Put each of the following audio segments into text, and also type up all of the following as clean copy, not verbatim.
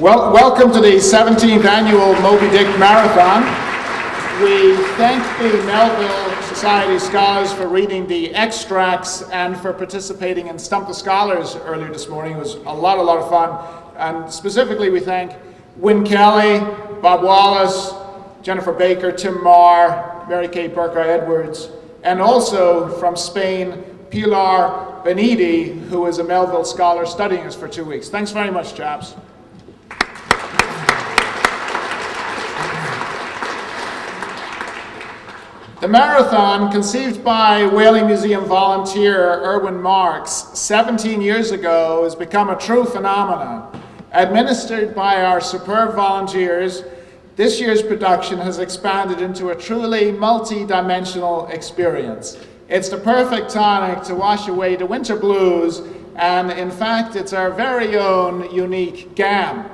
Well, welcome to the 17th annual Moby Dick Marathon. We thank the Melville Society Scholars for reading the extracts and for participating in Stump the Scholars earlier this morning. It was a lot of fun. And specifically, we thank Wynne Kelly, Bob Wallace, Jennifer Baker, Tim Marr, Mary Kay Burka-Edwards, and also from Spain, Pilar Benidi, who is a Melville scholar studying us for 2 weeks. Thanks very much, chaps. The marathon, conceived by Whaling Museum volunteer Erwin Marks 17 years ago, has become a true phenomenon. Administered by our superb volunteers, this year's production has expanded into a truly multi-dimensional experience. It's the perfect tonic to wash away the winter blues, and in fact, it's our very own unique GAM.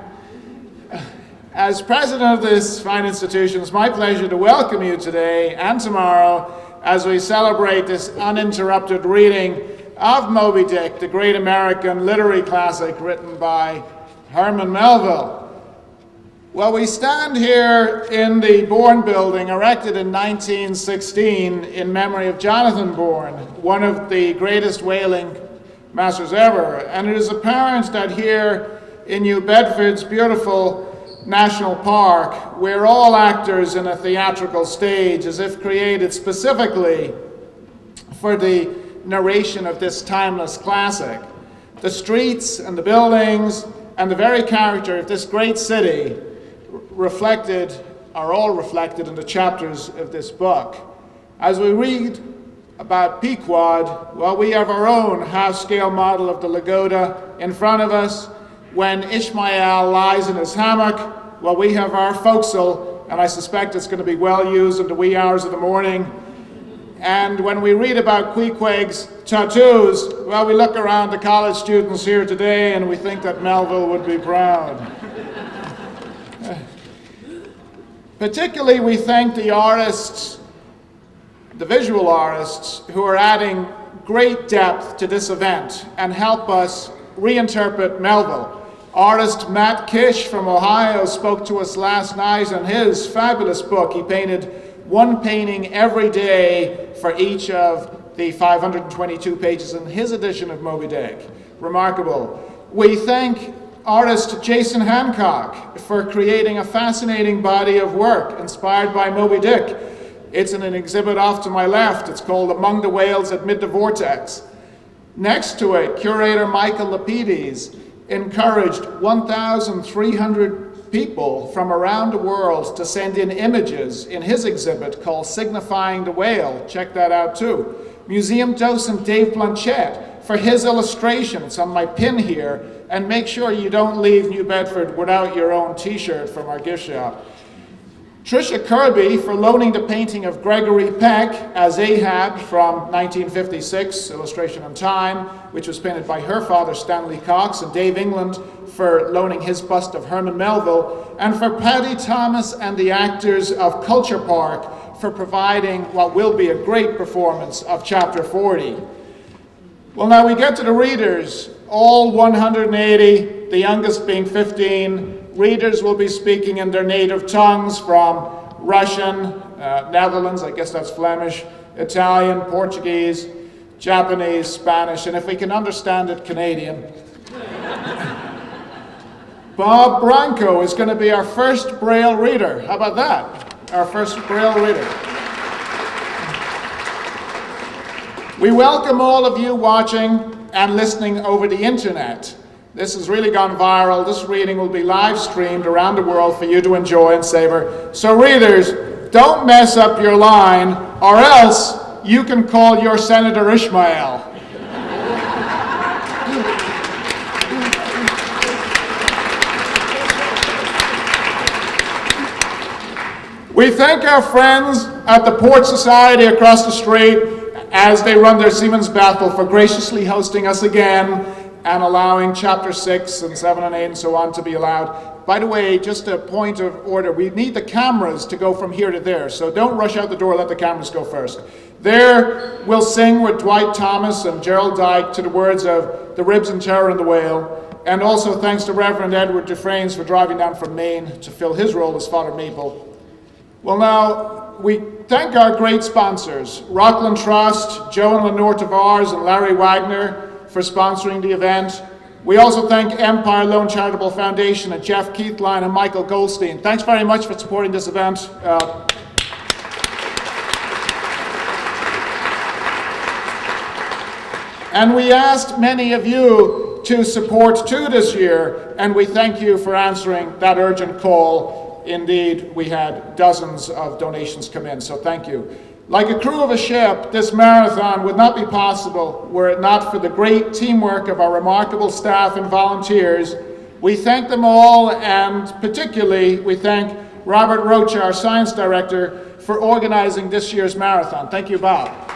As president of this fine institution, it's my pleasure to welcome you today and tomorrow as we celebrate this uninterrupted reading of Moby Dick, the great American literary classic written by Herman Melville. Well, we stand here in the Bourne building, erected in 1916 in memory of Jonathan Bourne, one of the greatest whaling masters ever. And it is apparent that here in New Bedford's beautiful National Park, we're all actors in a theatrical stage, as if created specifically for the narration of this timeless classic. The streets and the buildings and the very character of this great city are all reflected in the chapters of this book. As we read about Pequod, well, we have our own half-scale model of the Lagoda in front of us. When Ishmael lies in his hammock, well, we have our forecastle, and I suspect it's going to be well used in the wee hours of the morning. And when we read about Queequeg's tattoos, well, we look around the college students here today and we think that Melville would be proud. Particularly, we thank the artists, the visual artists, who are adding great depth to this event and help us reinterpret Melville. Artist Matt Kish from Ohio spoke to us last night on his fabulous book. He painted one painting every day for each of the 522 pages in his edition of Moby Dick. Remarkable. We thank artist Jason Hancock for creating a fascinating body of work inspired by Moby Dick. It's in an exhibit off to my left. It's called Among the Whales Amid the Vortex. Next to it, curator Michael Lapides encouraged 1,300 people from around the world to send in images in his exhibit called Signifying the Whale. Check that out too. Museum docent Dave Blanchette for his illustration. It's on my pin here. And make sure you don't leave New Bedford without your own t-shirt from our gift shop. Tricia Kirby for loaning the painting of Gregory Peck as Ahab from 1956, Illustration on Time, which was painted by her father, Stanley Cox, and Dave England for loaning his bust of Herman Melville, and for Paddy Thomas and the actors of Culture Park for providing what will be a great performance of Chapter 40. Well, now we get to the readers, all 180, the youngest being 15. Readers will be speaking in their native tongues from Russian, Netherlands, I guess that's Flemish, Italian, Portuguese, Japanese, Spanish, and if we can understand it, Canadian. Bob Branco is going to be our first Braille reader. How about that? Our first Braille reader. We welcome all of you watching and listening over the internet. This has really gone viral. This reading will be live streamed around the world for you to enjoy and savor. So readers, don't mess up your line, or else you can call your Senator Ishmael. We thank our friends at the Port Society across the street as they run their Seamen's Bethel for graciously hosting us again and allowing Chapter 6 and 7 and 8 and so on to be allowed. By the way, just a point of order, we need the cameras to go from here to there, so don't rush out the door, let the cameras go first. There, we'll sing with Dwight Thomas and Gerald Dyke to the words of The Ribs and Terror and the Whale. And also thanks to Reverend Edward Dufresnes for driving down from Maine to fill his role as Father Maple. Well, now, we thank our great sponsors, Rockland Trust, Joe and Lenore Tavares, and Larry Wagner for sponsoring the event. We also thank Empire Loan Charitable Foundation and Jeff Keithline and Michael Goldstein. Thanks very much for supporting this event. And we asked many of you to support too this year, and we thank you for answering that urgent call. Indeed, we had dozens of donations come in, so thank you. Like a crew of a ship, this marathon would not be possible were it not for the great teamwork of our remarkable staff and volunteers. We thank them all, and particularly we thank Robert Rocha, our science director, for organizing this year's marathon. Thank you, Bob.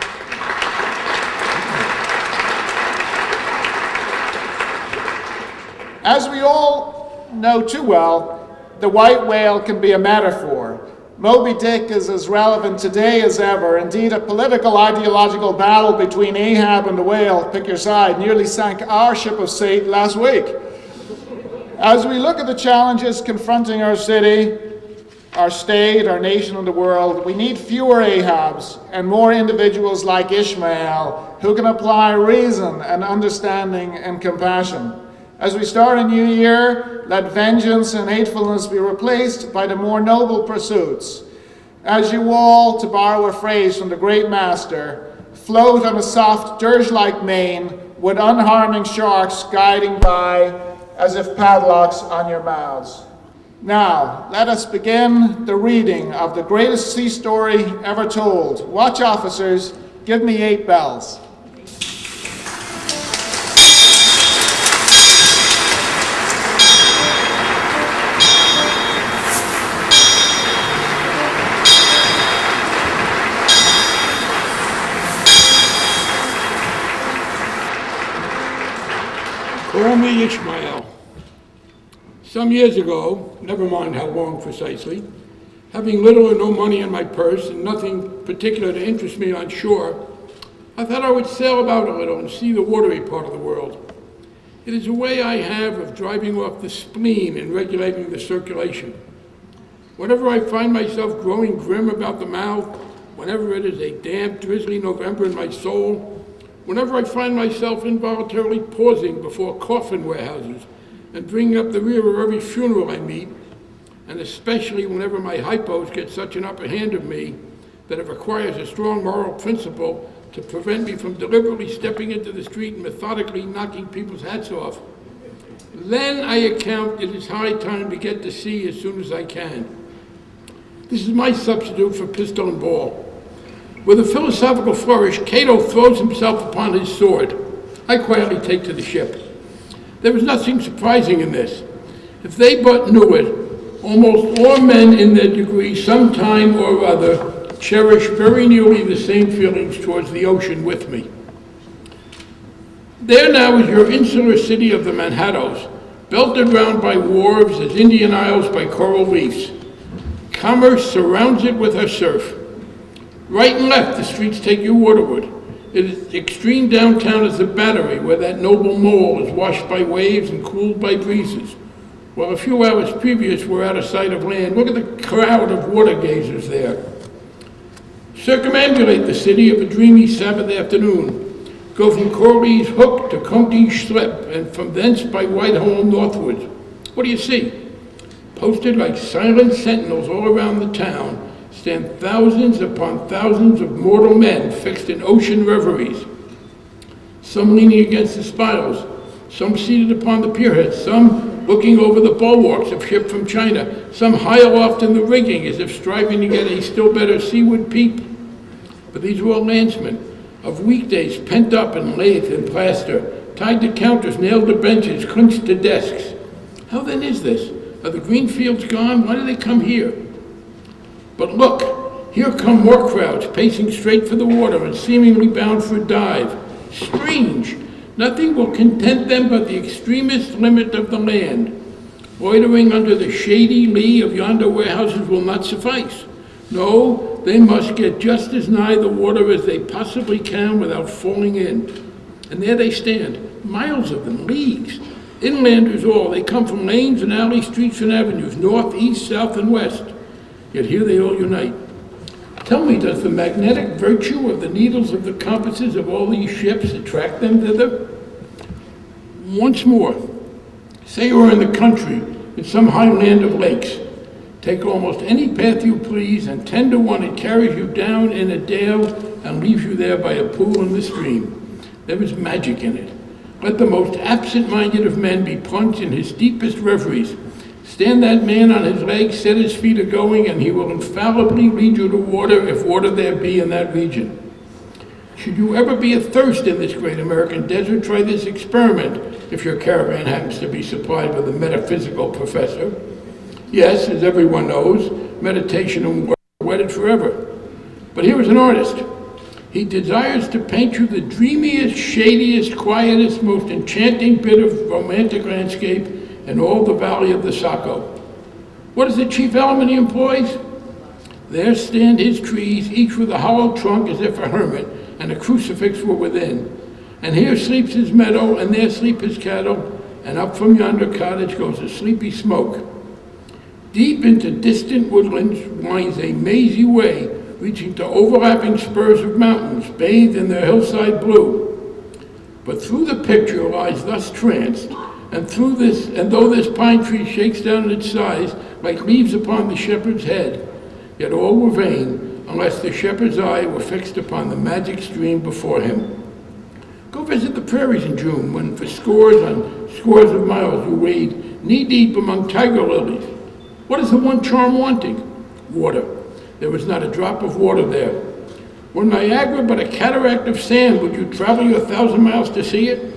As we all know too well, the white whale can be a metaphor. Moby Dick is as relevant today as ever. Indeed, a political ideological battle between Ahab and the whale, pick your side, nearly sank our ship of state last week. As we look at the challenges confronting our city, our state, our nation, and the world, we need fewer Ahabs and more individuals like Ishmael who can apply reason and understanding and compassion. As we start a new year, let vengeance and hatefulness be replaced by the more noble pursuits. As you all, to borrow a phrase from the great master, float on a soft dirge-like main with unharming sharks guiding by as if padlocks on your mouths. Now, let us begin the reading of the greatest sea story ever told. Watch, officers, give me 8 bells. Call me Ishmael. Some years ago, never mind how long precisely, having little or no money in my purse and nothing particular to interest me on shore, I thought I would sail about a little and see the watery part of the world. It is a way I have of driving off the spleen and regulating the circulation. Whenever I find myself growing grim about the mouth, whenever it is a damp, drizzly November in my soul, whenever I find myself involuntarily pausing before coffin warehouses and bringing up the rear of every funeral I meet, and especially whenever my hypos get such an upper hand of me that it requires a strong moral principle to prevent me from deliberately stepping into the street and methodically knocking people's hats off, then I account it is high time to get to sea as soon as I can. This is my substitute for pistol and ball. With a philosophical flourish, Cato throws himself upon his sword. I quietly take to the ship. There is nothing surprising in this. If they but knew it, almost all men in their degree, sometime or other, cherish very nearly the same feelings towards the ocean with me. There now is your insular city of the Manhattoes, belted round by wharves as Indian Isles by coral reefs. Commerce surrounds it with her surf. Right and left, the streets take you waterward. Its extreme downtown is the Battery, where that noble mole is washed by waves and cooled by breezes. While a few hours previous we're out of sight of land, look at the crowd of water gazers there. Circumambulate the city of a dreamy Sabbath afternoon. Go from Corley's Hook to Coney's Slip, and from thence by Whitehall northwards. What do you see? Posted like silent sentinels all around the town, stand thousands upon thousands of mortal men fixed in ocean reveries, some leaning against the spiles, some seated upon the pierheads, some looking over the bulwarks of ship from China, some high aloft in the rigging as if striving to get a still better seaward peep. But these were all landsmen, of weekdays pent up in lath and plaster, tied to counters, nailed to benches, clinched to desks. How then is this? Are the green fields gone? Why do they come here? But look, here come more crowds, pacing straight for the water and seemingly bound for a dive. Strange! Nothing will content them but the extremest limit of the land. Loitering under the shady lee of yonder warehouses will not suffice. No, they must get just as nigh the water as they possibly can without falling in. And there they stand, miles of them, leagues, Inlanders all, they come from lanes and alleys, streets and avenues, north, east, south, and west. Yet here they all unite. Tell me, does the magnetic virtue of the needles of the compasses of all these ships attract them thither? Once more, say you are in the country, in some high land of lakes. Take almost any path you please, and 10 to 1 it carries you down in a dale and leaves you there by a pool in the stream. There is magic in it. Let the most absent-minded of men be plunged in his deepest reveries. Stand that man on his legs, set his feet a-going, and he will infallibly lead you to water, if water there be in that region. Should you ever be athirst in this great American desert, try this experiment, if your caravan happens to be supplied with a metaphysical professor. Yes, as everyone knows, meditation and work are wedded forever. But here is an artist. He desires to paint you the dreamiest, shadiest, quietest, most enchanting bit of romantic landscape in all the valley of the Saco. What is the chief element he employs? There stand his trees, each with a hollow trunk as if a hermit, and a crucifix were within. And here sleeps his meadow, and there sleep his cattle, and up from yonder cottage goes a sleepy smoke. Deep into distant woodlands winds a mazy way, reaching to overlapping spurs of mountains, bathed in their hillside blue. But through the picture lies thus tranced, and though this pine tree shakes down its size like leaves upon the shepherd's head, yet all were vain, unless the shepherd's eye were fixed upon the magic stream before him. Go visit the prairies in June, when for scores on scores of miles you wade knee-deep among tiger lilies. What is the one charm wanting? Water. There was not a drop of water there. Were Niagara but a cataract of sand, would you travel your 1,000 miles to see it?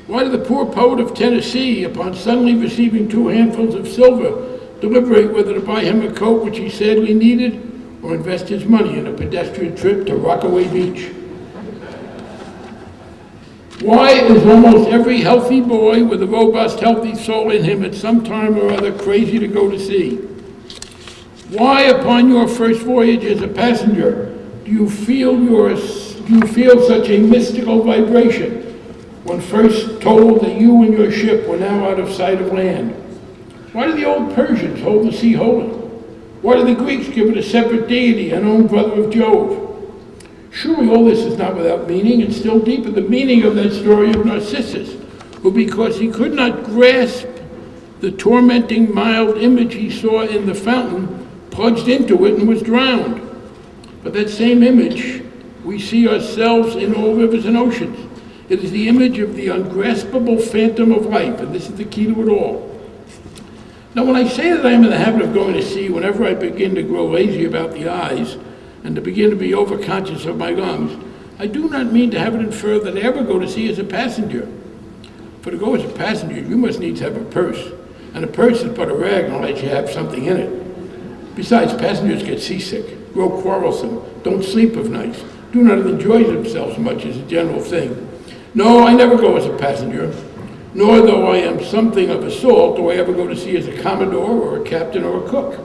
Why did the poor poet of Tennessee, upon suddenly receiving 2 handfuls of silver, deliberate whether to buy him a coat which he sadly needed, or invest his money in a pedestrian trip to Rockaway Beach? Why is almost every healthy boy with a robust, healthy soul in him at some time or other crazy to go to sea? Why, upon your first voyage as a passenger, do you feel such a mystical vibration when first told that you and your ship were now out of sight of land? Why do the old Persians hold the sea holy? Why do the Greeks give it a separate deity, an own brother of Jove? Surely all this is not without meaning, and still deeper the meaning of that story of Narcissus, who, because he could not grasp the tormenting mild image he saw in the fountain, plunged into it and was drowned. But that same image we see ourselves in all rivers and oceans. It is the image of the ungraspable phantom of life, and this is the key to it all. Now, when I say that I am in the habit of going to sea whenever I begin to grow lazy about the eyes and to begin to be overconscious of my lungs, I do not mean to have it inferred that I ever go to sea as a passenger. For to go as a passenger, you must needs have a purse, and a purse is but a rag unless you have something in it. Besides, passengers get seasick, grow quarrelsome, don't sleep of nights, do not enjoy themselves much as a general thing. No, I never go as a passenger, nor though I am something of a salt, do I ever go to sea as a commodore or a captain or a cook.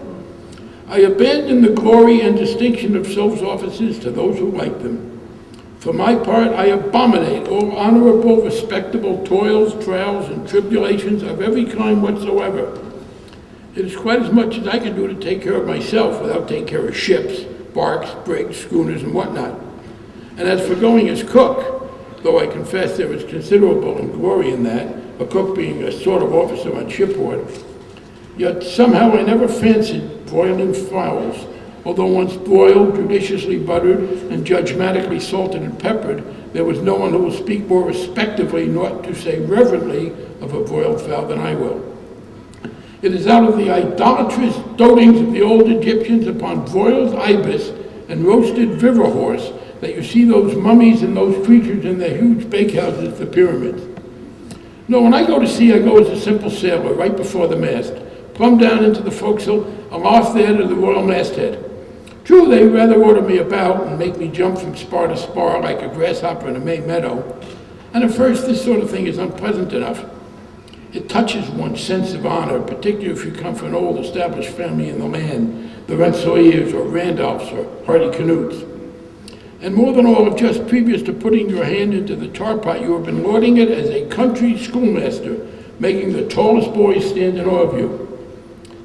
I abandon the glory and distinction of those offices to those who like them. For my part, I abominate all honorable, respectable toils, trials, and tribulations of every kind whatsoever. It is quite as much as I can do to take care of myself without taking care of ships, barks, brigs, schooners, and whatnot. And as for going as cook, though I confess there is considerable glory in that, a cook being a sort of officer on shipboard, yet somehow I never fancied broiling fowls, although once broiled, judiciously buttered, and judgmatically salted and peppered, there was no one who will speak more respectively, not to say reverently, of a broiled fowl than I will. It is out of the idolatrous dotings of the old Egyptians upon broiled ibis and roasted viver horse that you see those mummies and those creatures in their huge bakehouses, the pyramids. No, when I go to sea, I go as a simple sailor, right before the mast, plumb down into the forecastle, aloft there to the royal masthead. True, they rather order me about and make me jump from spar to spar like a grasshopper in a May meadow. And at first, this sort of thing is unpleasant enough. It touches one's sense of honor, particularly if you come from an old established family in the land, the Rensselaers or Randolphs or Hardy Canutes. And more than all, if just previous to putting your hand into the tar pot, you have been lording it as a country schoolmaster, making the tallest boys stand in awe of you.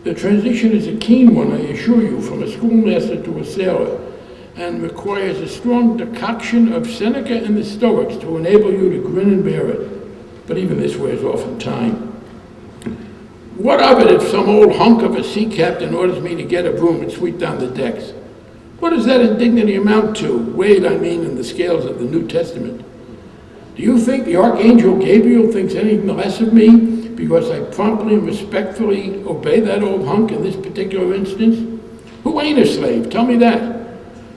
The transition is a keen one, I assure you, from a schoolmaster to a sailor, and requires a strong decoction of Seneca and the Stoics to enable you to grin and bear it. But even this wears off in time. What of it if some old hunk of a sea captain orders me to get a broom and sweep down the decks? What does that indignity amount to, weighed, I mean, in the scales of the New Testament? Do you think the Archangel Gabriel thinks anything less of me because I promptly and respectfully obey that old hunk in this particular instance? Who ain't a slave? Tell me that.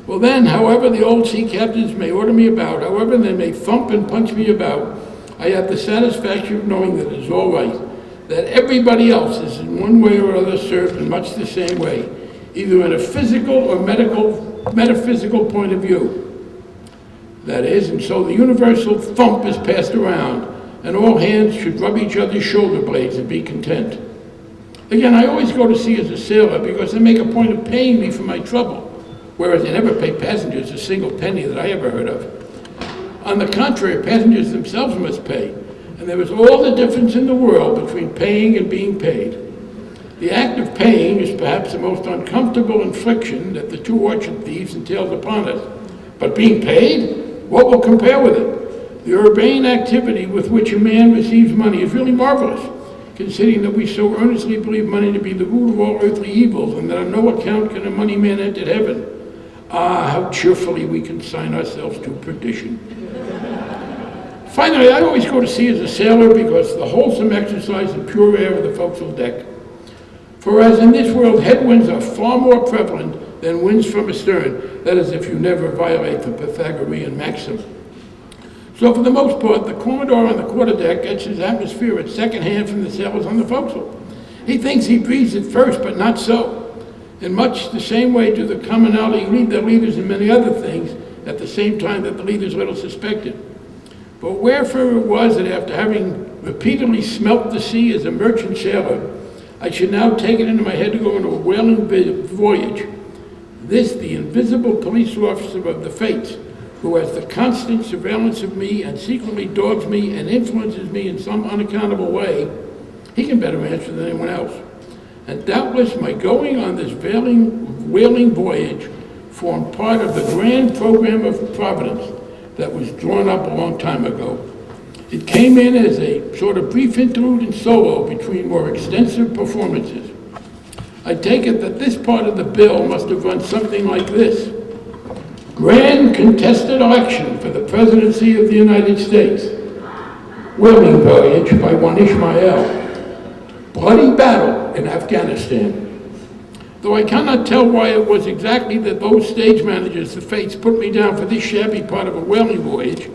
Well then, however the old sea captains may order me about, however they may thump and punch me about, I have the satisfaction of knowing that it's all right, that everybody else is in one way or other served in much the same way, either in a physical or metaphysical point of view. That is, and so the universal thump is passed around, and all hands should rub each other's shoulder blades and be content. Again, I always go to sea as a sailor because they make a point of paying me for my trouble, whereas they never pay passengers a single penny that I ever heard of. On the contrary, passengers themselves must pay, and there is all the difference in the world between paying and being paid. The act of paying is perhaps the most uncomfortable infliction that the two orchard thieves entails upon us. But being paid? What will compare with it? The urbane activity with which a man receives money is really marvelous, considering that we so earnestly believe money to be the root of all earthly evils, and that on no account can a money man enter heaven. Ah, how cheerfully we consign ourselves to perdition. Finally, I always go to sea as a sailor because the wholesome exercise and pure air of the forecastle deck. For as in this world headwinds are far more prevalent than winds from astern, that is if you never violate the Pythagorean maxim. So for the most part, the Commodore on the quarterdeck gets his atmosphere at second hand from the sailors on the forecastle. He thinks he breathes it first, but not so. In much the same way do the commonalty lead their leaders in many other things at the same time that the leaders little suspected. But wherefore it was that after having repeatedly smelt the sea as a merchant sailor, I should now take it into my head to go on a whaling voyage. This, the invisible police officer of the fates, who has the constant surveillance of me and secretly dogs me and influences me in some unaccountable way, he can better answer than anyone else. And doubtless my going on this whaling voyage formed part of the grand program of Providence that was drawn up a long time ago. It came in as a sort of brief interlude in solo between more extensive performances. I take it that this part of the bill must have run something like this. Grand contested election for the presidency of the United States. Whaling voyage by one Ishmael. Bloody battle in Afghanistan. Though I cannot tell why it was exactly that those stage managers, the fates, put me down for this shabby part of a whaling voyage,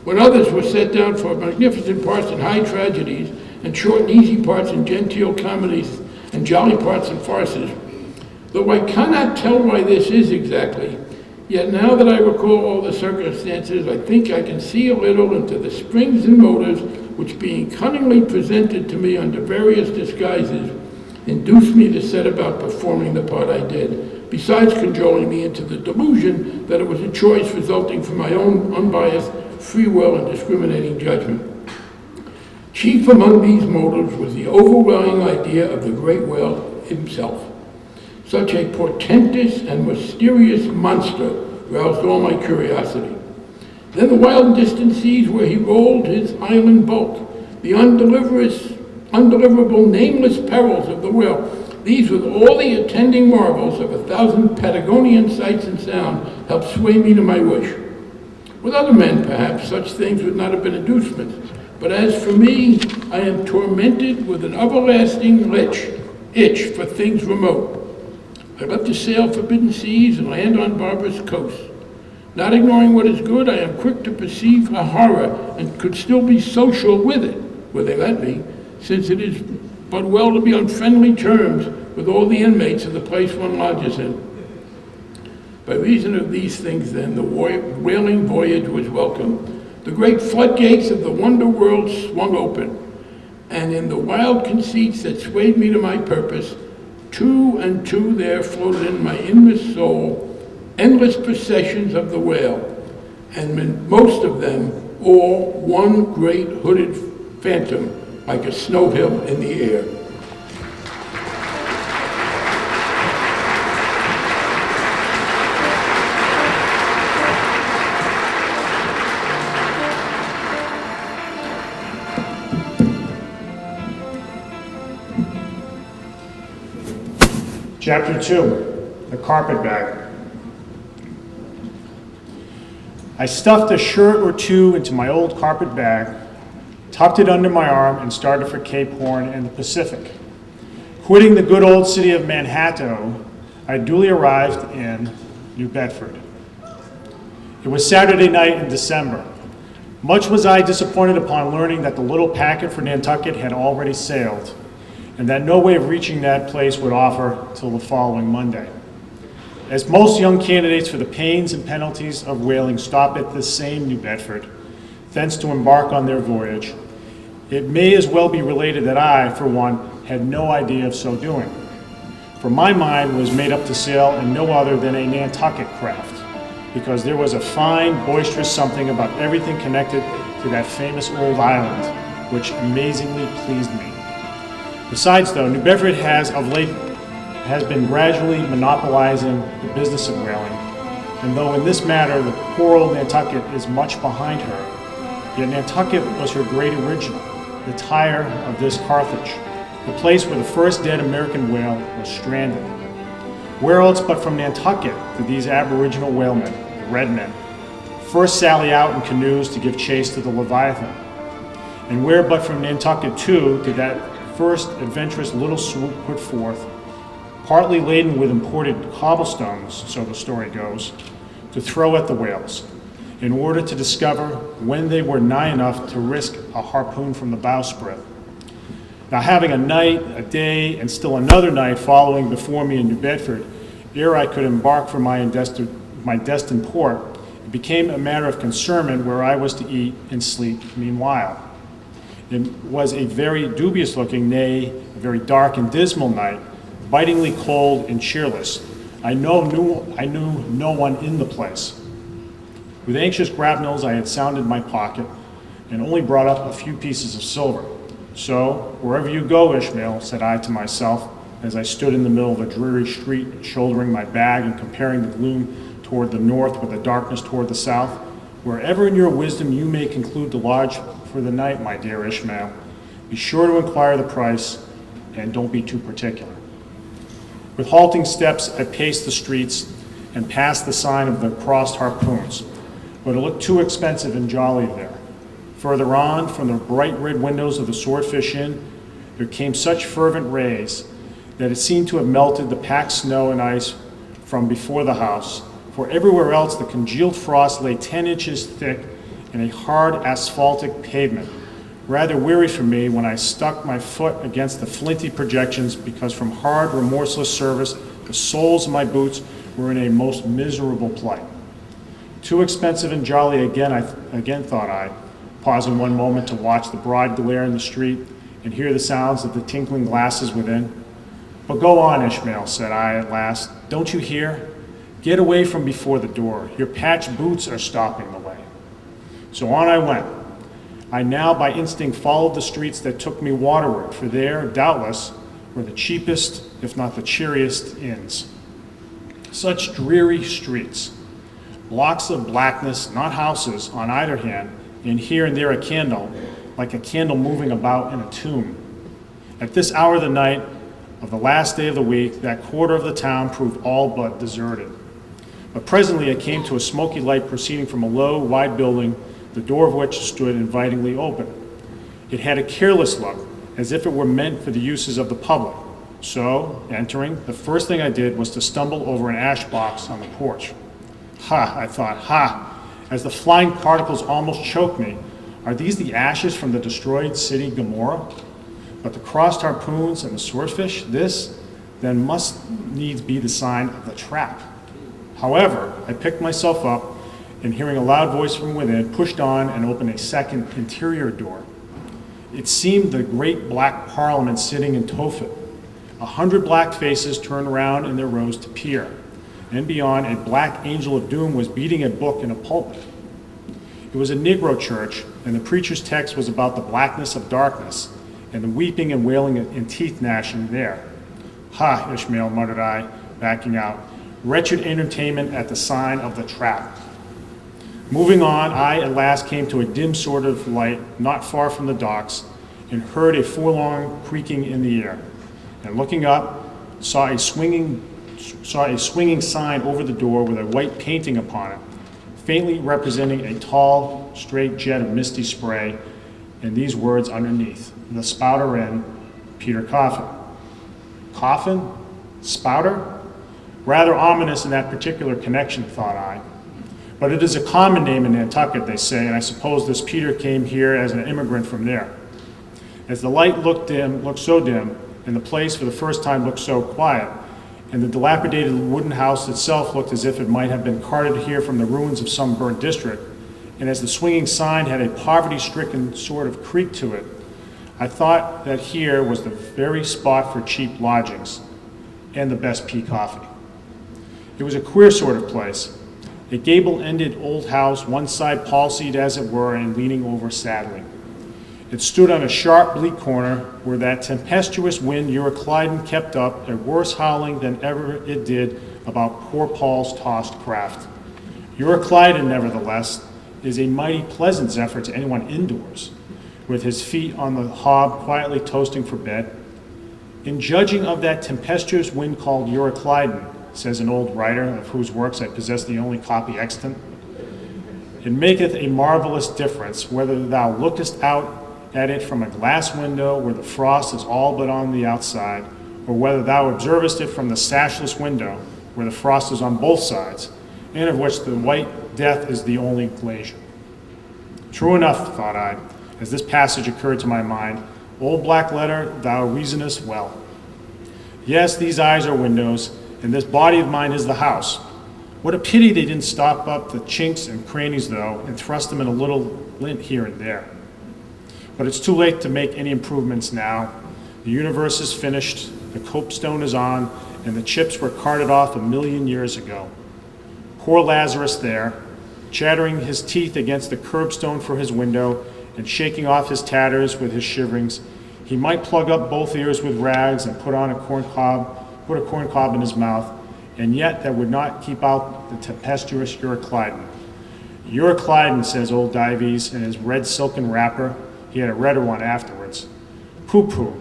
when others were set down for magnificent parts in high tragedies and short and easy parts in genteel comedies and jolly parts in farces. Though I cannot tell why this is exactly, yet now that I recall all the circumstances, I think I can see a little into the springs and motives which, being cunningly presented to me under various disguises, induced me to set about performing the part I did, besides cajoling me into the delusion that it was a choice resulting from my own unbiased free will and discriminating judgment. Chief among these motives was the overwhelming idea of the great whale himself. Such a portentous and mysterious monster roused all my curiosity. Then the wild and distant seas where he rolled his island bulk, the undeliverable nameless perils of the whale, these with all the attending marvels of 1,000 Patagonian sights and sound helped sway me to my wish. With other men, perhaps, such things would not have been inducements. But as for me, I am tormented with an everlasting itch for things remote. I love to sail forbidden seas and land on barbarous coasts. Not ignoring what is good, I am quick to perceive a horror and could still be social with it, where they let me, since it is but well to be on friendly terms with all the inmates of the place one lodges in. By reason of these things, then, the whaling voyage was welcome. The great floodgates of the wonder world swung open, and in the wild conceits that swayed me to my purpose, two and two there floated in my inmost soul endless processions of the whale, and most of them all one great hooded phantom like a snow hill in the air. Chapter 2, the carpet bag. I stuffed a shirt or two into my old carpet bag, tucked it under my arm, and started for Cape Horn and the Pacific. Quitting the good old city of Manhattan, I duly arrived in New Bedford. It was Saturday night in December. Much was I disappointed upon learning that the little packet for Nantucket had already sailed, and that no way of reaching that place would offer till the following Monday. As most young candidates for the pains and penalties of whaling stop at this same New Bedford, thence to embark on their voyage, it may as well be related that I, for one, had no idea of so doing. For my mind was made up to sail in no other than a Nantucket craft, because there was a fine, boisterous something about everything connected to that famous old island, which amazingly pleased me. Besides, though, New Bedford has been gradually monopolizing the business of whaling, and though in this matter the poor old Nantucket is much behind her, yet Nantucket was her great original, the Tyre of this Carthage, the place where the first dead American whale was stranded. Where else but from Nantucket did these aboriginal whalemen, the Red Men, first sally out in canoes to give chase to the Leviathan? And where but from Nantucket, too, did that first adventurous little sloop put forth, partly laden with imported cobblestones, so the story goes, to throw at the whales, in order to discover when they were nigh enough to risk a harpoon from the bowsprit. Now, having a night, a day, and still another night following before me in New Bedford, ere I could embark for my destined port, it became a matter of concernment where I was to eat and sleep meanwhile. It was a very dubious-looking, nay, a very dark and dismal night, bitingly cold and cheerless. I knew no one in the place. With anxious grapnels, I had sounded my pocket and only brought up a few pieces of silver. So, wherever you go, Ishmael, said I to myself, as I stood in the middle of a dreary street, shouldering my bag and comparing the gloom toward the north with the darkness toward the south, wherever in your wisdom you may conclude to lodge for the night, my dear Ishmael, be sure to inquire the price, and don't be too particular. With halting steps, I paced the streets and passed the sign of the crossed harpoons, but it looked too expensive and jolly there. Further on, from the bright red windows of the Swordfish Inn, there came such fervent rays that it seemed to have melted the packed snow and ice from before the house, for everywhere else the congealed frost lay 10 inches thick in a hard asphaltic pavement, rather weary for me when I stuck my foot against the flinty projections, because from hard, remorseless service, the soles of my boots were in a most miserable plight. Too expensive and jolly again, thought I, pausing one moment to watch the broad glare in the street and hear the sounds of the tinkling glasses within. But go on, Ishmael, said I at last. Don't you hear? Get away from before the door. Your patched boots are stopping the way. So on I went. I now by instinct followed the streets that took me waterward, for there, doubtless, were the cheapest, if not the cheeriest, inns. Such dreary streets, blocks of blackness, not houses, on either hand, and here and there a candle, like a candle moving about in a tomb. At this hour of the night, of the last day of the week, that quarter of the town proved all but deserted. But presently I came to a smoky light proceeding from a low, wide building, the door of which stood invitingly open. It had a careless look, as if it were meant for the uses of the public. So, entering, the first thing I did was to stumble over an ash box on the porch. Ha, I thought, ha! As the flying particles almost choked me, are these the ashes from the destroyed city Gomorrah? But the crossed harpoons and the swordfish, this then must needs be the sign of the trap. However, I picked myself up, and hearing a loud voice from within, pushed on and opened a second interior door. It seemed the great black parliament sitting in Tophet. 100 black faces turned around in their rows to peer, and beyond, a black angel of doom was beating a book in a pulpit. It was a Negro church, and the preacher's text was about the blackness of darkness, and the weeping and wailing and teeth gnashing there. Ha, Ishmael, muttered I, backing out. Wretched entertainment at the sign of the trap. Moving on, I at last came to a dim sort of light not far from the docks and heard a forlorn creaking in the air. And looking up, saw a swinging sign over the door with a white painting upon it, faintly representing a tall, straight jet of misty spray, and these words underneath: "The Spouter Inn, Peter Coffin." Coffin? Spouter? Rather ominous in that particular connection, thought I. But it is a common name in Nantucket, they say, and I suppose this Peter came here as an immigrant from there. As the light looked so dim, and the place for the first time looked so quiet, and the dilapidated wooden house itself looked as if it might have been carted here from the ruins of some burnt district, and as the swinging sign had a poverty-stricken sort of creak to it, I thought that here was the very spot for cheap lodgings and the best pea coffee. It was a queer sort of place, a gable-ended old house, one side palsied as it were and leaning over sadly. It stood on a sharp, bleak corner where that tempestuous wind Euroclydon kept up a worse howling than ever it did about poor Paul's tossed craft. Euroclydon, nevertheless, is a mighty pleasant zephyr to anyone indoors, with his feet on the hob quietly toasting for bed. In judging of that tempestuous wind called Euroclydon, says an old writer of whose works I possess the only copy extant, it maketh a marvelous difference whether thou lookest out at it from a glass window where the frost is all but on the outside, or whether thou observest it from the sashless window where the frost is on both sides, and of which the white death is the only glacier. True enough, thought I, as this passage occurred to my mind, old black letter, thou reasonest well. Yes, these eyes are windows, and this body of mine is the house. What a pity they didn't stop up the chinks and crannies, though, and thrust them in a little lint here and there. But it's too late to make any improvements now. The universe is finished, the copestone is on, and the chips were carted off 1,000,000 years ago. Poor Lazarus there, chattering his teeth against the curbstone for his window and shaking off his tatters with his shiverings, he might plug up both ears with rags and put a corn cob in his mouth, and yet that would not keep out the tempestuous Euroclydon. Euroclydon, says old Dives in his red silken wrapper. He had a redder one afterwards. Pooh-pooh.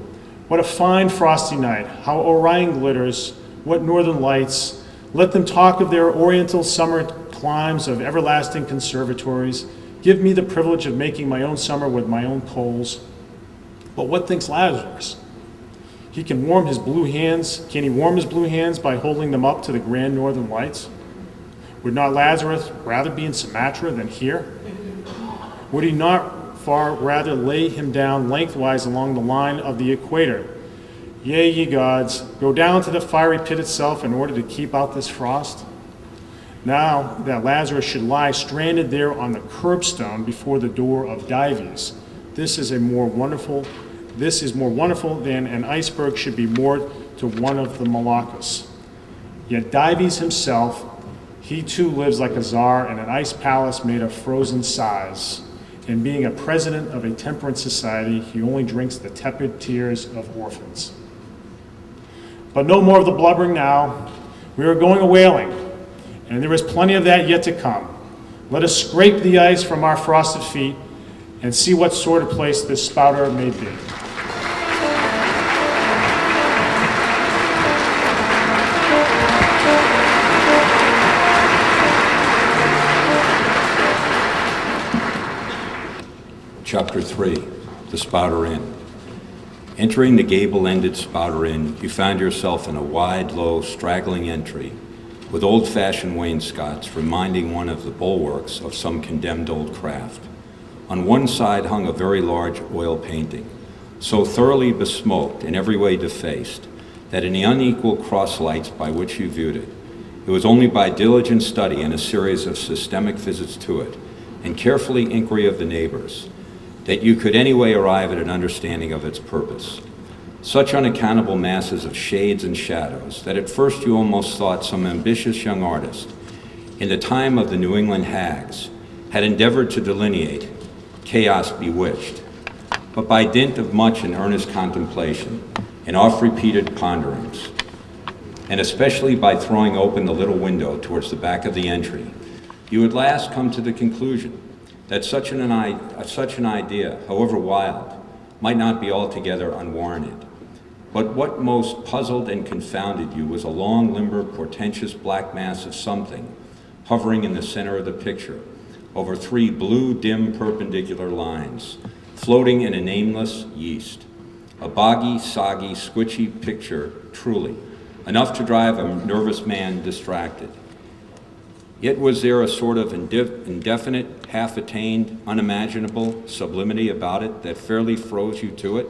What a fine frosty night. How Orion glitters. What northern lights. Let them talk of their oriental summer climes, of everlasting conservatories. Give me the privilege of making my own summer with my own coals. But what thinks Lazarus? Can he warm his blue hands by holding them up to the grand northern lights? Would not Lazarus rather be in Sumatra than here? Would he not far rather lay him down lengthwise along the line of the equator? Yea, ye gods, go down to the fiery pit itself in order to keep out this frost? Now that Lazarus should lie stranded there on the curbstone before the door of Dives, this is more wonderful than an iceberg should be moored to one of the Moluccas. Yet Dives himself, he too lives like a czar in an ice palace made of frozen sighs, and being a president of a temperance society, he only drinks the tepid tears of orphans. But no more of the blubbering now. We are going a whaling, and there is plenty of that yet to come. Let us scrape the ice from our frosted feet and see what sort of place this spouter may be. Chapter 3, The Spouter Inn. Entering the gable-ended Spouter Inn, you found yourself in a wide, low, straggling entry with old-fashioned wainscots reminding one of the bulwarks of some condemned old craft. On one side hung a very large oil painting, so thoroughly besmoked and every way defaced that in the unequal cross-lights by which you viewed it, it was only by diligent study and a series of systemic visits to it and carefully inquiry of the neighbors that you could anyway arrive at an understanding of its purpose. Such unaccountable masses of shades and shadows that at first you almost thought some ambitious young artist, in the time of the New England hags, had endeavored to delineate, chaos bewitched, but by dint of much and earnest contemplation and oft-repeated ponderings, and especially by throwing open the little window towards the back of the entry, you at last come to the conclusion that such an idea, however wild, might not be altogether unwarranted. But what most puzzled and confounded you was a long, limber, portentous black mass of something hovering in the center of the picture over 3 blue, dim, perpendicular lines, floating in a nameless yeast. A boggy, soggy, squishy picture, truly, enough to drive a nervous man distracted. Yet was there a sort of indefinite, half-attained, unimaginable sublimity about it that fairly froze you to it,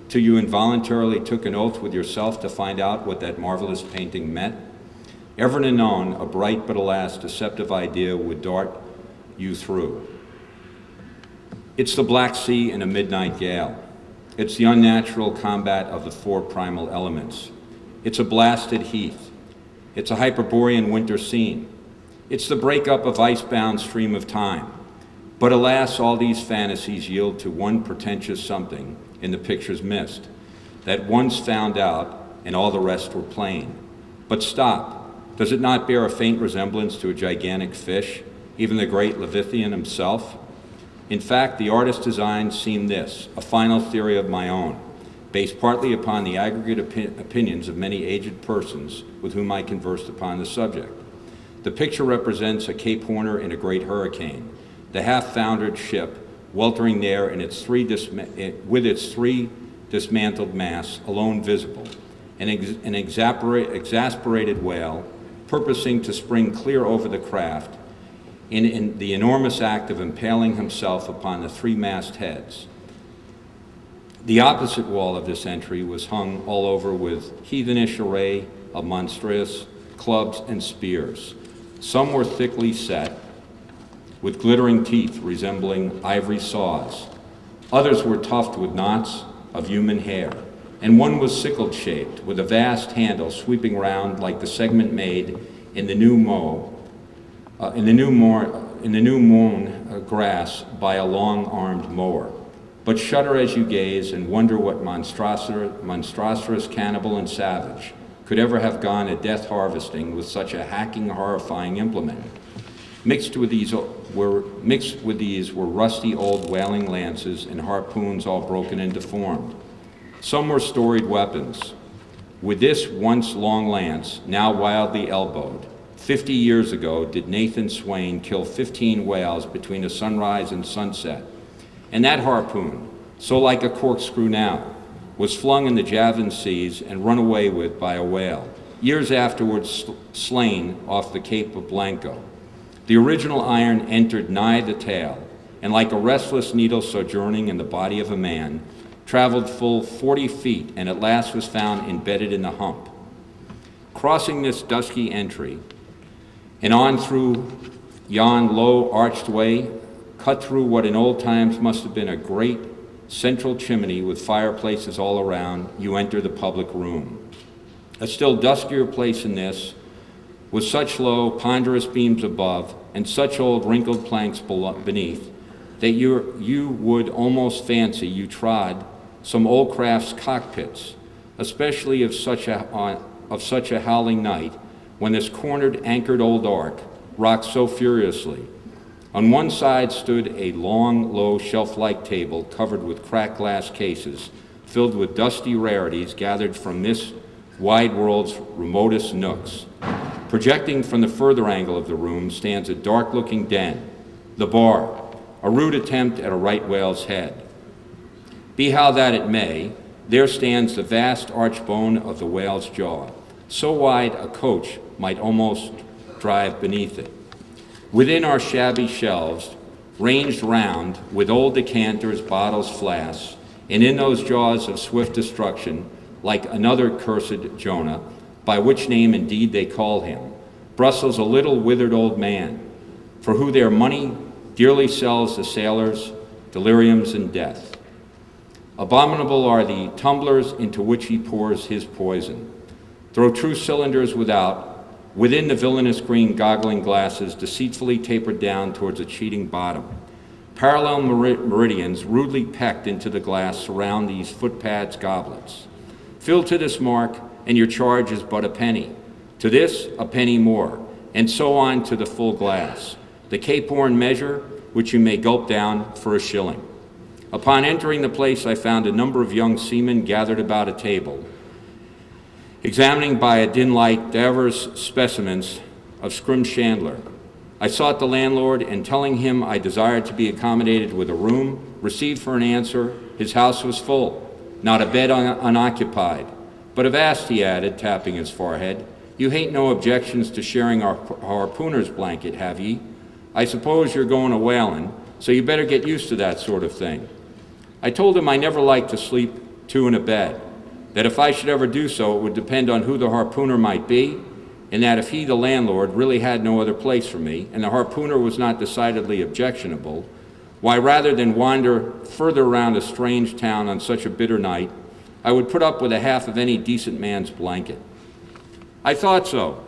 till you involuntarily took an oath with yourself to find out what that marvelous painting meant? Ever and anon, a bright but alas deceptive idea would dart you through. It's the Black Sea in a midnight gale. It's the unnatural combat of the 4 primal elements. It's a blasted heath. It's a Hyperborean winter scene. It's the breakup of ice-bound stream of time. But alas, all these fantasies yield to one pretentious something in the picture's midst, that once found out and all the rest were plain. But stop, does it not bear a faint resemblance to a gigantic fish, even the great Leviathan himself? In fact, the artist's design seemed this, a final theory of my own, based partly upon the aggregate opinions of many aged persons with whom I conversed upon the subject. The picture represents a Cape Horner in a great hurricane, the half-foundered ship weltering there in its with its 3 dismantled masts alone visible, an exasperated whale purposing to spring clear over the craft in the enormous act of impaling himself upon the 3 mast heads. The opposite wall of this entry was hung all over with heathenish array of monstrous clubs and spears. Some were thickly set, with glittering teeth resembling ivory saws. Others were tufted with knots of human hair, and one was sickle-shaped, with a vast handle sweeping round like the segment made in the new mown grass by a long-armed mower. But shudder as you gaze and wonder what monstrous cannibal and savage could ever have gone a death harvesting with such a hacking, horrifying implement. Mixed with these were rusty old whaling lances and harpoons all broken and deformed. Some were storied weapons. With this once long lance, now wildly elbowed, 50 years ago did Nathan Swain kill 15 whales between a sunrise and sunset. And that harpoon, so like a corkscrew now, was flung in the Javan seas and run away with by a whale, years afterwards slain off the Cape of Blanco. The original iron entered nigh the tail, and like a restless needle sojourning in the body of a man, traveled full 40 feet and at last was found embedded in the hump. Crossing this dusky entry, and on through yon low arched way, cut through what in old times must have been a great central chimney with fireplaces all around, you enter the public room. A still duskier place in this, with such low, ponderous beams above, and such old wrinkled planks beneath, that you would almost fancy you trod some old craft's cockpits, especially of such a howling night, when this cornered, anchored old ark rocked so furiously. On one side stood a long, low, shelf-like table covered with cracked glass cases, filled with dusty rarities gathered from this wide world's remotest nooks. Projecting from the further angle of the room stands a dark-looking den, the bar, a rude attempt at a right whale's head. Be how that it may, there stands the vast arched bone of the whale's jaw, so wide a coach might almost drive beneath it. Within are shabby shelves, ranged round with old decanters, bottles, flasks, and in those jaws of swift destruction, like another cursed Jonah, by which name indeed they call him, brustles a little withered old man, for who their money dearly sells the sailors, deliriums and death. Abominable are the tumblers into which he pours his poison. Throw true cylinders within the villainous green goggling glasses deceitfully tapered down towards a cheating bottom. Parallel meridians rudely pecked into the glass surround these footpads goblets. Fill to this mark, and your charge is but a penny. To this, a penny more, and so on to the full glass, the Cape Horn measure, which you may gulp down for a shilling. Upon entering the place, I found a number of young seamen gathered about a table, examining by a dim light divers specimens of scrim chandler. I sought the landlord, and telling him I desired to be accommodated with a room, received for an answer his house was full, not a bed unoccupied. But avast, he added, tapping his forehead, you hain't no objections to sharing our harpooner's blanket, have ye? I suppose you're going a whalin', so you better get used to that sort of thing. I told him I never liked to sleep two in a bed, that if I should ever do so, it would depend on who the harpooner might be, and that if he, the landlord, really had no other place for me, and the harpooner was not decidedly objectionable, why, rather than wander further around a strange town on such a bitter night, I would put up with a half of any decent man's blanket. I thought so.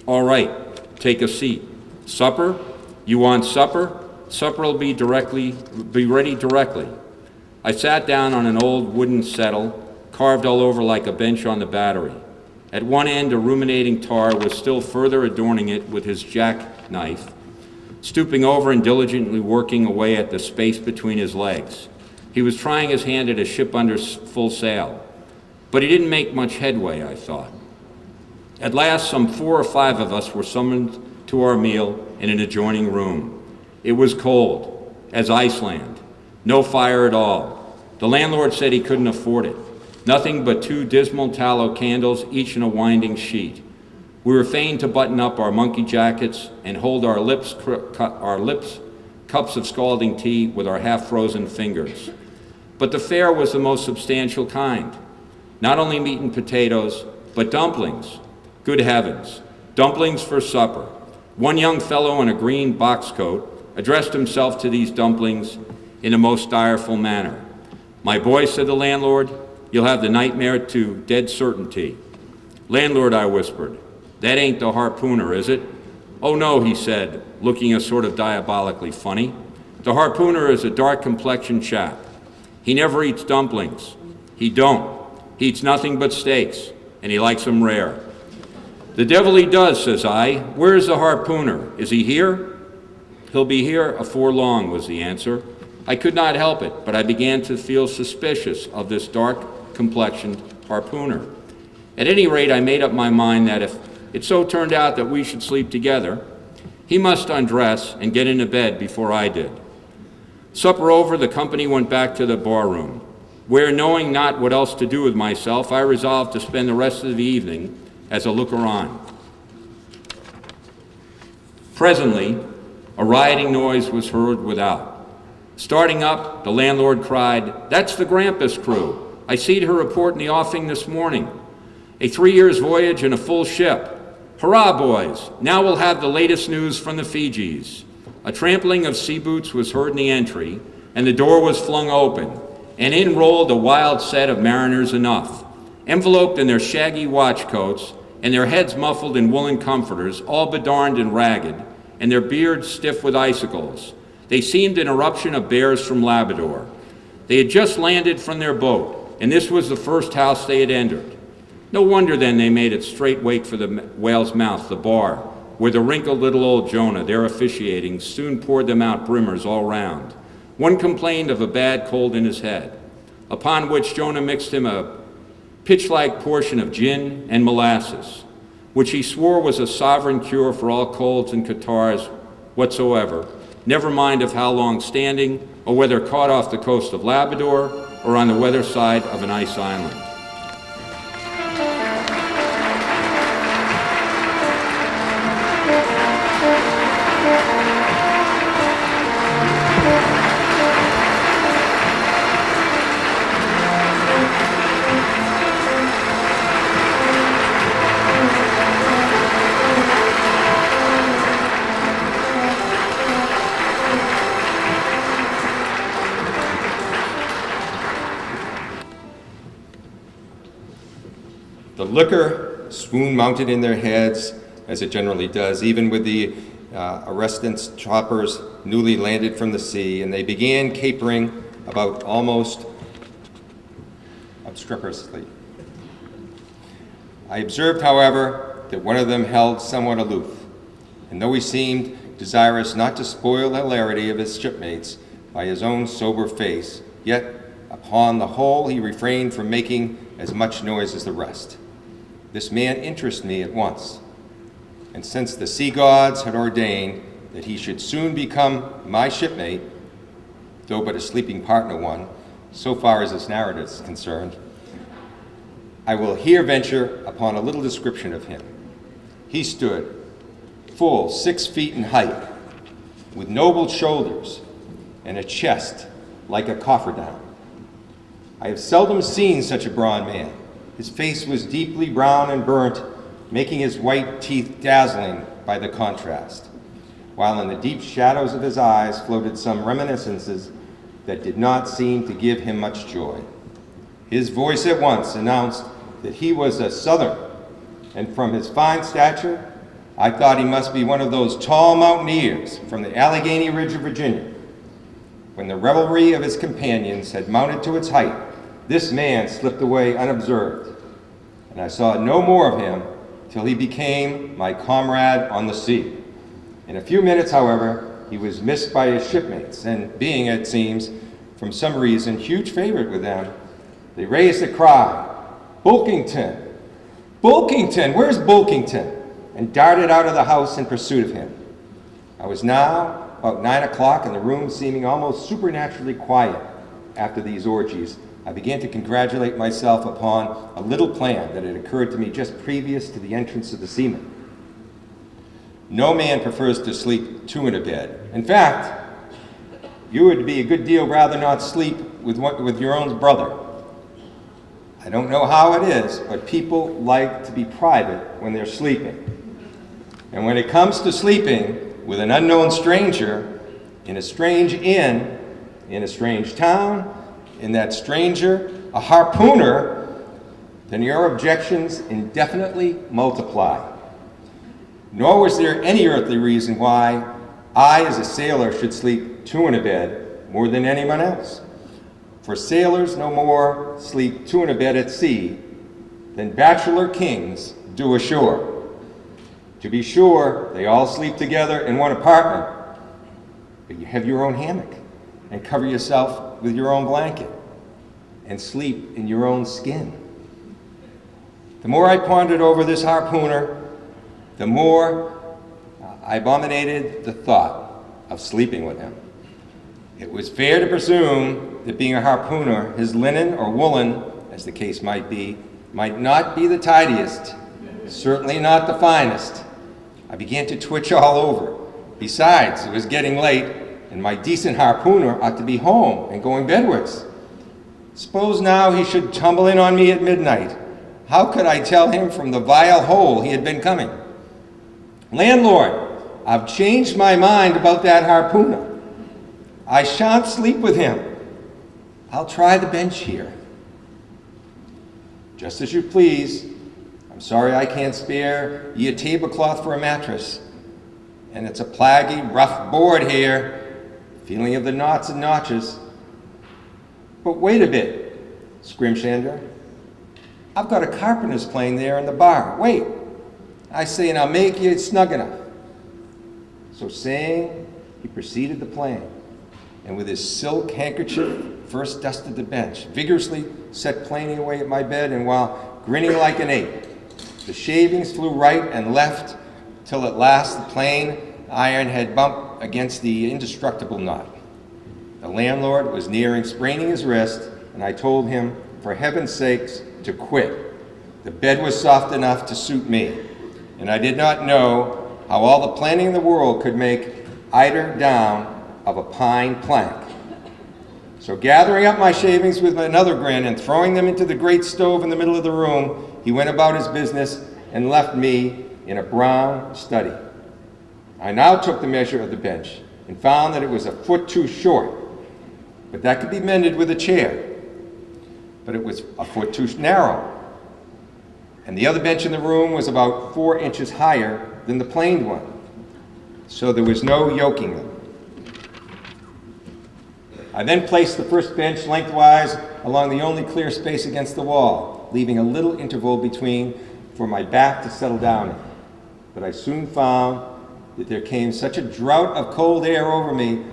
All right, take a seat. Supper? You want supper? Supper'll be ready directly. I sat down on an old wooden settle, carved all over like a bench on the Battery. At one end, a ruminating tar was still further adorning it with his jackknife, stooping over and diligently working away at the space between his legs. He was trying his hand at a ship under full sail, but he didn't make much headway, I thought. At last, some 4 or 5 of us were summoned to our meal in an adjoining room. It was cold, as Iceland, no fire at all. The landlord said he couldn't afford it. Nothing but 2 dismal tallow candles, each in a winding sheet. We were fain to button up our monkey jackets and hold our lips cups of scalding tea with our half-frozen fingers. But the fare was the most substantial kind. Not only meat and potatoes, but dumplings. Good heavens, dumplings for supper. One young fellow in a green box coat addressed himself to these dumplings in a most direful manner. My boy, said the landlord, you'll have the nightmare to dead certainty. Landlord, I whispered, that ain't the harpooner, is it? Oh no, he said, looking a sort of diabolically funny. The harpooner is a dark-complexioned chap. He never eats dumplings. He don't. He eats nothing but steaks, and he likes them rare. The devil he does, says I. Where's the harpooner? Is he here? He'll be here afore long, was the answer. I could not help it, but I began to feel suspicious of this dark-complexioned harpooner. At any rate, I made up my mind that if it so turned out that we should sleep together, he must undress and get into bed before I did. Supper over, the company went back to the barroom, where, knowing not what else to do with myself, I resolved to spend the rest of the evening as a looker-on. Presently, a rioting noise was heard without. Starting up, the landlord cried, "That's the Grampus crew. I seed her report in the offing this morning. A 3 years' voyage and a full ship. Hurrah, boys! Now we'll have the latest news from the Fijis." A trampling of sea boots was heard in the entry, and the door was flung open, and in rolled a wild set of mariners enough, enveloped in their shaggy watch coats, and their heads muffled in woolen comforters, all bedarned and ragged, and their beards stiff with icicles. They seemed an eruption of bears from Labrador. They had just landed from their boat, and this was the first house they had entered. No wonder then they made it straight wake for the Whale's Mouth, the bar, where the wrinkled little old Jonah, there officiating, soon poured them out brimmers all round. One complained of a bad cold in his head, upon which Jonah mixed him a pitch-like portion of gin and molasses, which he swore was a sovereign cure for all colds and catarrhs whatsoever, never mind of how long standing, or whether caught off the coast of Labrador or on the weather side of an ice island. The liquor swoon-mounted in their heads, as it generally does, even with the arrestants, choppers, newly landed from the sea, and they began capering about almost obstreperously. I observed, however, that one of them held somewhat aloof, and though he seemed desirous not to spoil the hilarity of his shipmates by his own sober face, yet upon the whole he refrained from making as much noise as the rest. This man interested me at once, and since the sea gods had ordained that he should soon become my shipmate, though but a sleeping partner one, so far as this narrative is concerned, I will here venture upon a little description of him. He stood full 6 feet in height, with noble shoulders and a chest like a cofferdam. I have seldom seen such a broad man. His face was deeply brown and burnt, making his white teeth dazzling by the contrast, while in the deep shadows of his eyes floated some reminiscences that did not seem to give him much joy. His voice at once announced that he was a Southern, and from his fine stature, I thought he must be one of those tall mountaineers from the Allegheny Ridge of Virginia. When the revelry of his companions had mounted to its height, this man slipped away unobserved, and I saw no more of him till he became my comrade on the sea. In a few minutes, however, he was missed by his shipmates, and being, it seems, from some reason, huge favorite with them, they raised a cry, "Bulkington! Bulkington! Where's Bulkington?" and darted out of the house in pursuit of him. I was now about 9 o'clock, and the room seeming almost supernaturally quiet after these orgies, I began to congratulate myself upon a little plan that had occurred to me just previous to the entrance of the seamen. No man prefers to sleep two in a bed. In fact, you would be a good deal rather not sleep with your own brother. I don't know how it is, but people like to be private when they're sleeping. And when it comes to sleeping with an unknown stranger, in a strange inn, in a strange town, in that stranger a harpooner, then your objections indefinitely multiply. Nor was there any earthly reason why I, as a sailor, should sleep two in a bed more than anyone else. For sailors no more sleep two in a bed at sea than bachelor kings do ashore. To be sure, they all sleep together in one apartment, but you have your own hammock and cover yourself with your own blanket and sleep in your own skin. The more I pondered over this harpooner, the more I abominated the thought of sleeping with him. It was fair to presume that being a harpooner, his linen or woolen, as the case might be, might not be the tidiest, certainly not the finest. I began to twitch all over. Besides, it was getting late, and my decent harpooner ought to be home and going bedwards. Suppose now he should tumble in on me at midnight. How could I tell him from the vile hole he had been coming? "Landlord, I've changed my mind about that harpooner. I shan't sleep with him. I'll try the bench here." "Just as you please. I'm sorry I can't spare ye a tablecloth for a mattress. And it's a plaggy, rough board here, feeling of the knots and notches." "But wait a bit, Scrimshander. I've got a carpenter's plane there in the bar. Wait, I say, and I'll make you snug enough." So saying, he proceeded to plane, and with his silk handkerchief first dusted the bench, vigorously set planing away at my bed, and while grinning like an ape, the shavings flew right and left, till at last the plane iron had bumped against the indestructible knot. The landlord was nearing spraining his wrist, and I told him, for heaven's sakes, to quit. The bed was soft enough to suit me, and I did not know how all the planning in the world could make eider down of a pine plank. So gathering up my shavings with another grin and throwing them into the great stove in the middle of the room, he went about his business and left me in a brown study. I now took the measure of the bench and found that it was a foot too short, but that could be mended with a chair. But it was a foot too narrow, and the other bench in the room was about 4 inches higher than the planed one, so there was no yoking them. I then placed the first bench lengthwise along the only clear space against the wall, leaving a little interval between for my back to settle down in. But I soon found that there came such a drought of cold air over me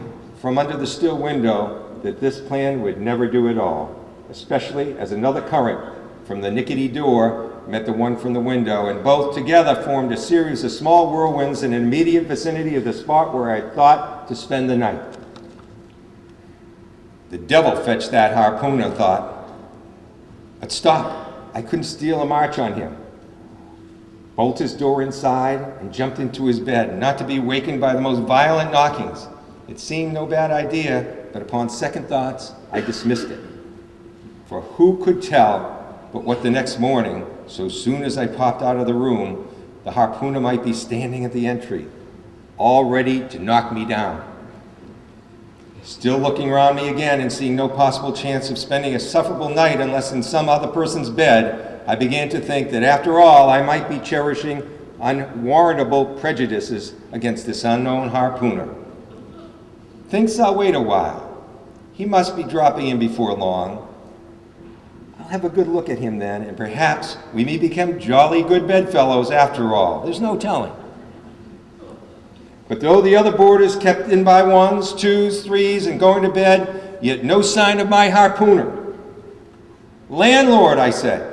from under the still window that this plan would never do at all, especially as another current from the nickety door met the one from the window, and both together formed a series of small whirlwinds in the immediate vicinity of the spot where I thought to spend the night. The devil fetched that harpoon, I thought. But stop, I couldn't steal a march on him. Bolt his door inside and jumped into his bed, not to be wakened by the most violent knockings. It seemed no bad idea, but upon second thoughts, I dismissed it. For who could tell but what the next morning, so soon as I popped out of the room, the harpooner might be standing at the entry, all ready to knock me down. Still looking around me again and seeing no possible chance of spending a sufferable night unless in some other person's bed, I began to think that after all, I might be cherishing unwarrantable prejudices against this unknown harpooner. Thinks I'll wait a while. He must be dropping in before long. I'll have a good look at him then, and perhaps we may become jolly good bedfellows after all. There's no telling. But though the other boarders kept in by ones, twos, threes, and going to bed, yet no sign of my harpooner. Landlord, I said,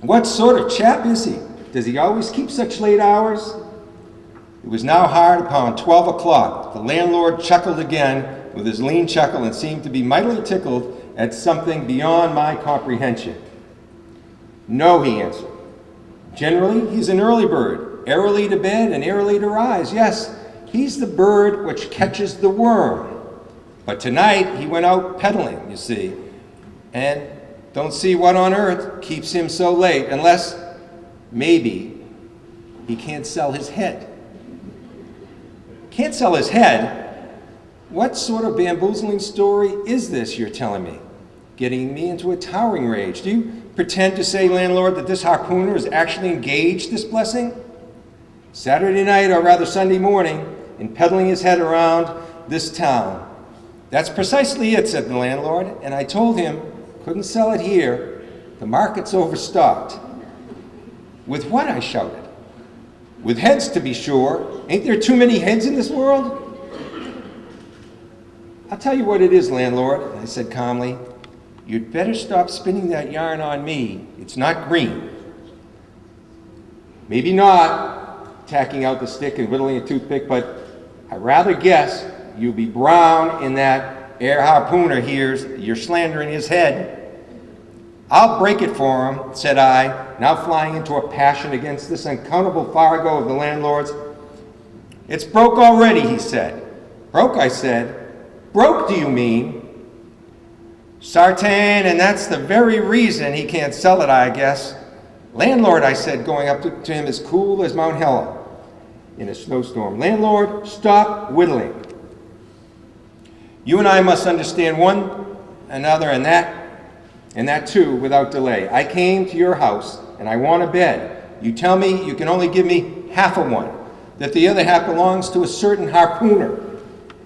what sort of chap is he? Does he always keep such late hours? It was now hard upon 12 o'clock. The landlord chuckled again with his lean chuckle and seemed to be mightily tickled at something beyond my comprehension. No, he answered. Generally, he's an early bird, early to bed and early to rise. Yes, he's the bird which catches the worm. But tonight he went out peddling, you see, and don't see what on earth keeps him so late, unless maybe he can't sell his head. Can't sell his head? What sort of bamboozling story is this you're telling me? Getting me into a towering rage. Do you pretend to say, landlord, that this harpooner is actually engaged this blessing? Saturday night, or rather Sunday morning, in peddling his head around this town. That's precisely it, said the landlord, and I told him, couldn't sell it here. The market's overstocked. With what? I shouted. With heads, to be sure. Ain't there too many heads in this world? I'll tell you what it is, landlord, I said calmly. You'd better stop spinning that yarn on me. It's not green. Maybe not, tacking out the stick and whittling a toothpick, but I rather guess you'll be brown in that air harpooner here's you're slandering his head. I'll break it for him, said I, now flying into a passion against this uncountable farrago of the landlord's. It's broke already, he said. Broke, I said. Broke, do you mean? Sartain, and that's the very reason he can't sell it, I guess. Landlord, I said, going up to him as cool as Mount Helen in a snowstorm. Landlord, stop whittling. You and I must understand one another, and that too without delay. I came to your house and I want a bed. You tell me you can only give me half of one, that the other half belongs to a certain harpooner.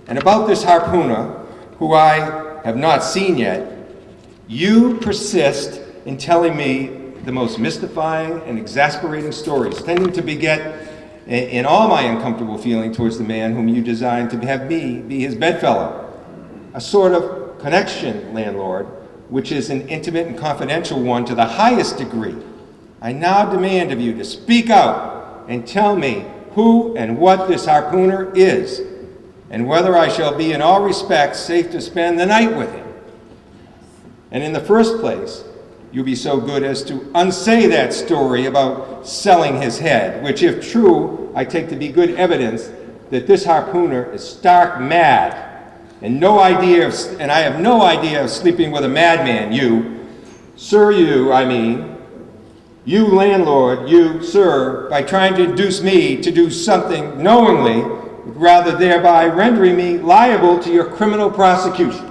And about this harpooner, who I have not seen yet, you persist in telling me the most mystifying and exasperating stories, tending to beget in all my uncomfortable feeling towards the man whom you designed to have me be his bedfellow. A sort of connection, landlord, which is an intimate and confidential one to the highest degree. I now demand of you to speak out and tell me who and what this harpooner is, and whether I shall be in all respects safe to spend the night with him. And in the first place, you'll be so good as to unsay that story about selling his head, which if true, I take to be good evidence that this harpooner is stark mad, and I have no idea of sleeping with a madman, you. Sir, you landlord, you, sir, by trying to induce me to do something knowingly, rather thereby rendering me liable to your criminal prosecution.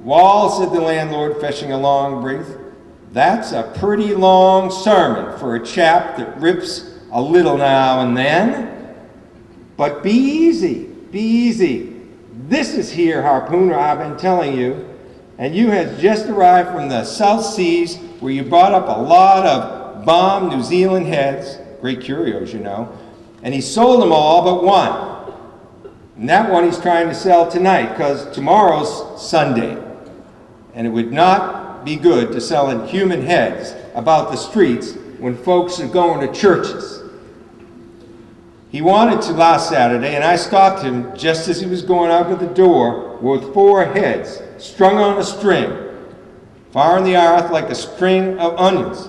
Wall, said the landlord, fetching a long breath, that's a pretty long sermon for a chap that rips a little now and then. But be easy, be easy. This is here, harpooner, I've been telling you, and you had just arrived from the South Seas where you brought up a lot of bomb New Zealand heads, great curios, you know, and he sold them all but one. And that one he's trying to sell tonight because tomorrow's Sunday. And it would not be good to sell human heads about the streets when folks are going to churches. He wanted to last Saturday, and I stopped him just as he was going out of the door with 4 heads strung on a string, far in the earth like a string of onions.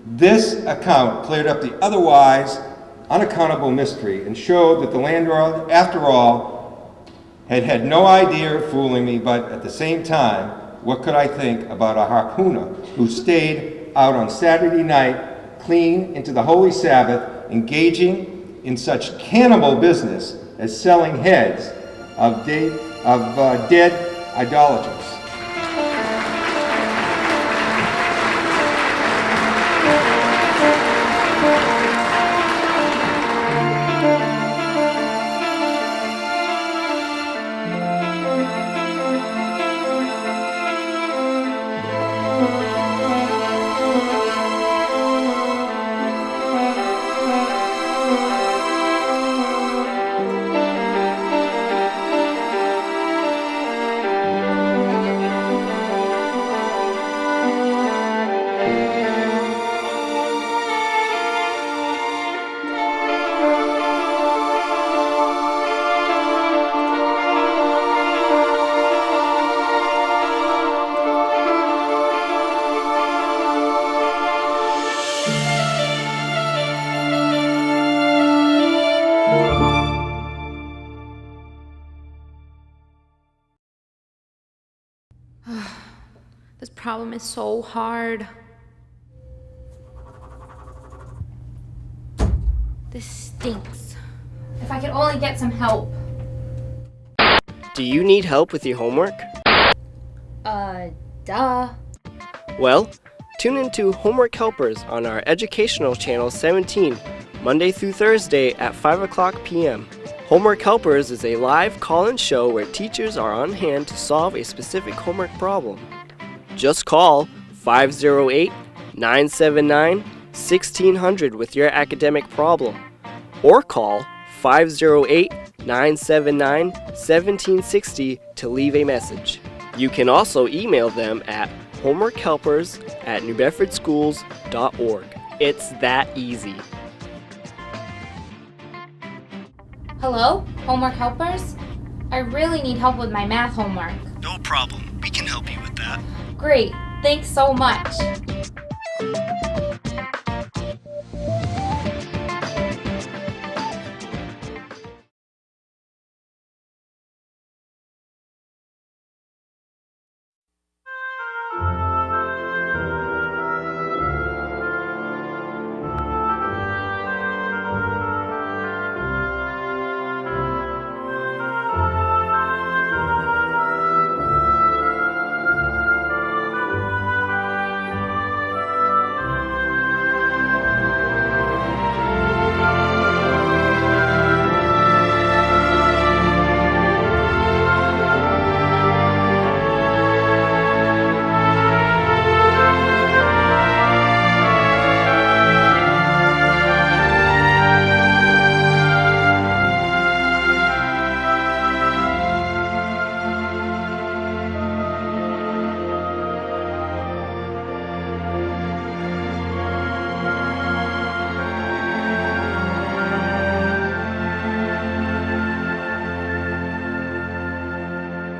This account cleared up the otherwise unaccountable mystery and showed that the landlord, after all, had no idea of fooling me, but at the same time, what could I think about a harpooner who stayed out on Saturday night, clean into the Holy Sabbath, engaging in such cannibal business as selling heads of dead idolaters. This problem is so hard. This stinks. If I could only get some help. Do you need help with your homework? Duh. Well, tune into Homework Helpers on our educational channel 17, Monday through Thursday at 5 o'clock p.m. Homework Helpers is a live call-in show where teachers are on hand to solve a specific homework problem. Just call 508-979-1600 with your academic problem, or call 508-979-1760 to leave a message. You can also email them at homeworkhelpers@newbedfordschools.org. It's that easy. Hello? Homework helpers? I really need help with my math homework. No problem. We can help you with that. Great. Thanks so much.